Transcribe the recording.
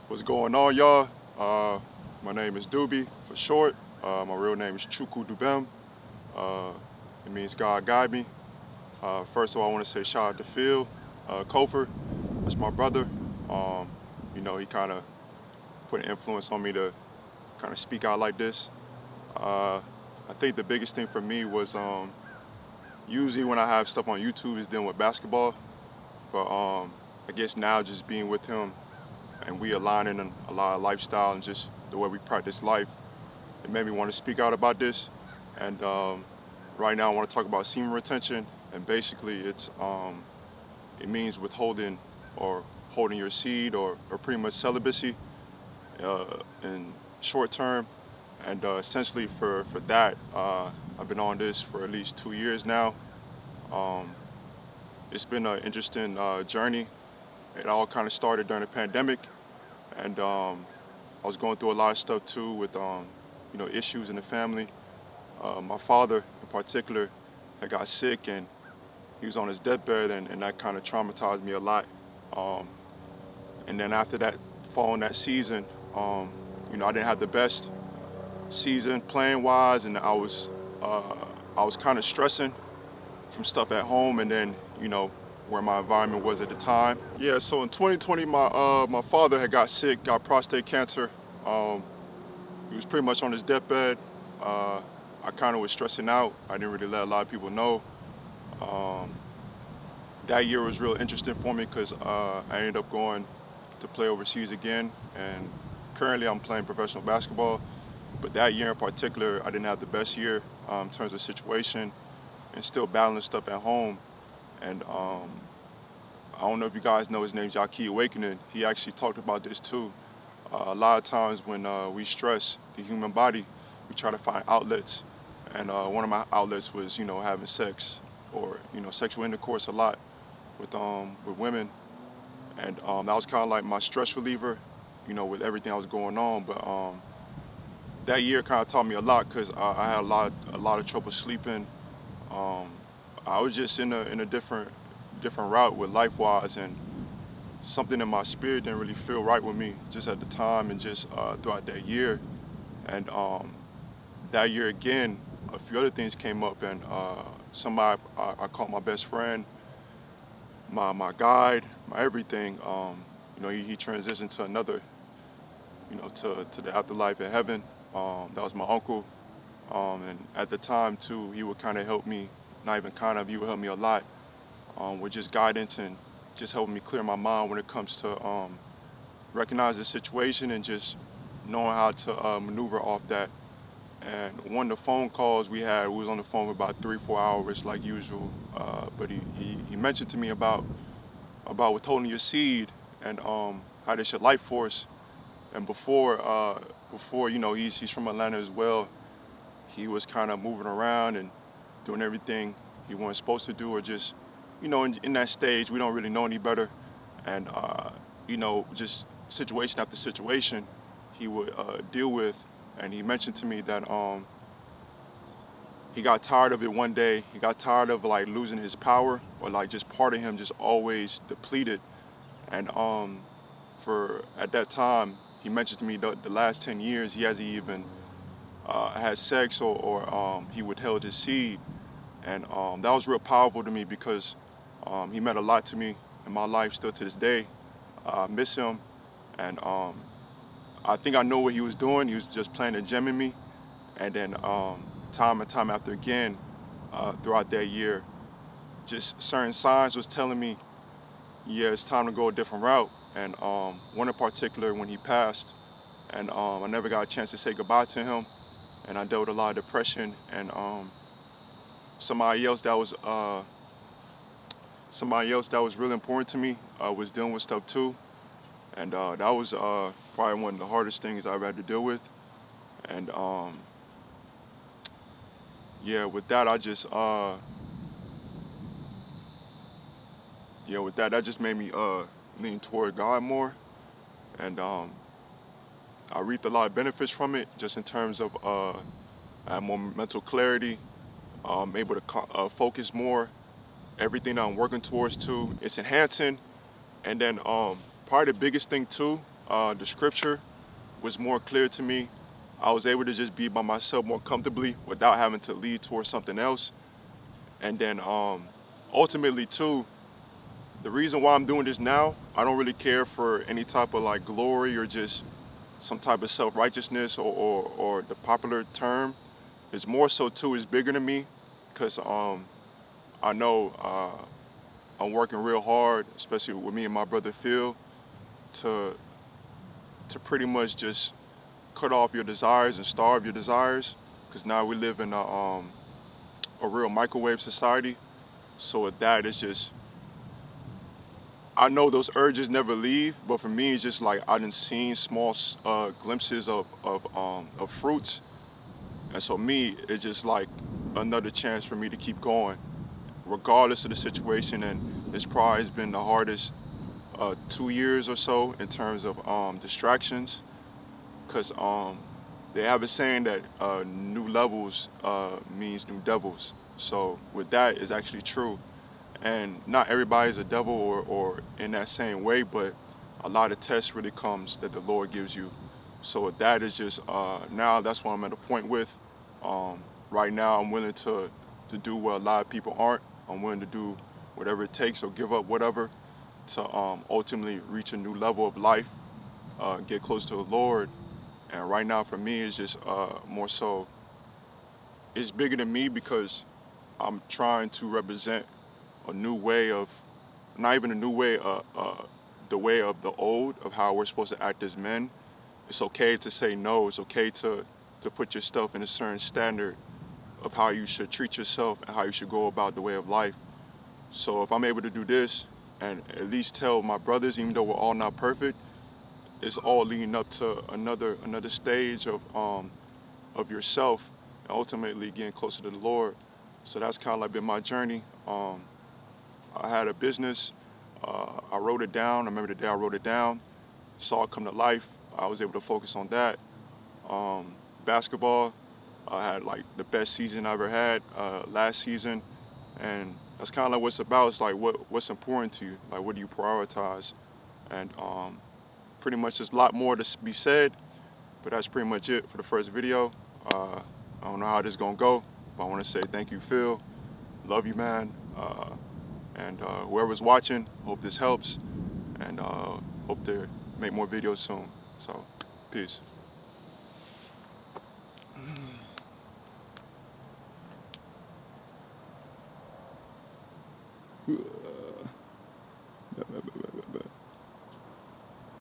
What's going on, y'all? My name is Doobie for short. My real name is Chukwu Dubem. Uh, it means God guide me. First of all, I want to say shout out to Phil Kofer. That's my brother. Um, he kind of put an influence on me to kind of speak out like this. Uh, I think the biggest thing for me was usually when I have stuff on YouTube is dealing with basketball, but I guess now just being with him and we aligning in a lot of lifestyle and just the way we practice life, it made me want to speak out about this. And right now I want to talk about semen retention, and basically it means withholding or holding your seed or pretty much celibacy in short term. And essentially for that, I've been on this for at least 2 years now. Um, it's been an interesting journey. It all kind of started during the pandemic, and I was going through a lot of stuff too with issues in the family. My father in particular had got sick, and he was on his deathbed, and that kind of traumatized me a lot. Um, and then after that, following that season, I didn't have the best season playing wise, and I was kind of stressing from stuff at home, and then where my environment was at the time. Yeah, so in 2020, my father had got sick, got prostate cancer. Um, he was pretty much on his deathbed. Uh, I kind of was stressing out. I didn't really let a lot of people know. Um, that year was real interesting for me because I ended up going to play overseas again, and currently I'm playing professional basketball. But that year in particular, I didn't have the best year in terms of situation, and still battling stuff at home. And I don't know if you guys know his name's Yaki Awakening. He actually talked about this too. A lot of times when we stress the human body, we try to find outlets. And one of my outlets was, having sex or, sexual intercourse a lot with women. And that was kind of like my stress reliever, with everything that was going on. But that year kind of taught me a lot because I had a lot of trouble sleeping. Um, I was just in a different route with life wise, and something in my spirit didn't really feel right with me just at the time and just throughout that year. And that year again, a few other things came up, and somebody I called my best friend, my guide, my everything. He transitioned to another, to the afterlife in heaven. That was my uncle. And at the time too, he would kind of help me, not even kind of, he would help me a lot with just guidance and just helping me clear my mind when it comes to recognize the situation and just knowing how to maneuver off that. And one of the phone calls we was on the phone for about 3-4 hours like usual. But he mentioned to me about withholding your seed and how that's your life force. And before he's from Atlanta as well. He was kind of moving around and doing everything he wasn't supposed to do, or just, in that stage, we don't really know any better. And, just situation after situation he would deal with. And he mentioned to me that he got tired of it one day. He got tired of like losing his power, or like just part of him just always depleted. And for at that time, he mentioned to me the last 10 years he hasn't even had sex or he withheld his seed. And that was real powerful to me because he meant a lot to me in my life still to this day. I miss him, and I think I know what he was doing. He was just playing a gem in me. And then time and time after again, throughout that year, just certain signs was telling me, yeah, it's time to go a different route. And one in particular, when he passed, and I never got a chance to say goodbye to him, and I dealt with a lot of depression. And somebody else that was really important to me was dealing with stuff too, and that was probably one of the hardest things I ever had to deal with. And yeah, with that, that just made me lean toward God more, and I reaped a lot of benefits from it, just in terms of I have more mental clarity. I'm able to focus more. Everything that I'm working towards too, it's enhancing. And then probably the biggest thing too, the scripture was more clear to me. I was able to just be by myself more comfortably without having to lead towards something else. And then ultimately too, the reason why I'm doing this now, I don't really care for any type of like glory or just some type of self-righteousness or the popular term. It's more so too, it's bigger than me because I know I'm working real hard, especially with me and my brother Phil, to pretty much just cut off your desires and starve your desires, because now we live in a real microwave society. So with that, it's just, I know those urges never leave, but for me, it's just like I done seen small glimpses of fruits, and so me, it's just like another chance for me to keep going, regardless of the situation. And it's probably been the hardest 2 years or so in terms of distractions, because they have a saying that new levels means new devils. So with that, it's actually true. And not everybody's a devil or in that same way, but a lot of tests really comes that the Lord gives you. So with that is just now that's what I'm at a point with. Right now I'm willing to do what a lot of people aren't. I'm willing to do whatever it takes or give up whatever to ultimately reach a new level of life, get close to the Lord. And right now for me it's just more so, it's bigger than me because I'm trying to represent a new way of, not even a new way, the way of the old, of how we're supposed to act as men. It's okay to say no. It's okay to put yourself in a certain standard of how you should treat yourself and how you should go about the way of life. So if I'm able to do this and at least tell my brothers, even though we're all not perfect, it's all leading up to another stage of yourself and ultimately getting closer to the Lord. So that's kind of like been my journey. I had a business. I wrote it down. I remember the day I wrote it down, saw it come to life. I was able to focus on that. Basketball, I had like the best season I ever had last season, and that's kind of like what it's about. It's like what's important to you, like what do you prioritize, and pretty much there's a lot more to be said, but that's pretty much it for the first video. I don't know how this is gonna go, but I want to say thank you, Phil. Love you, man. And whoever's watching, hope this helps, and hope to make more videos soon. So, peace.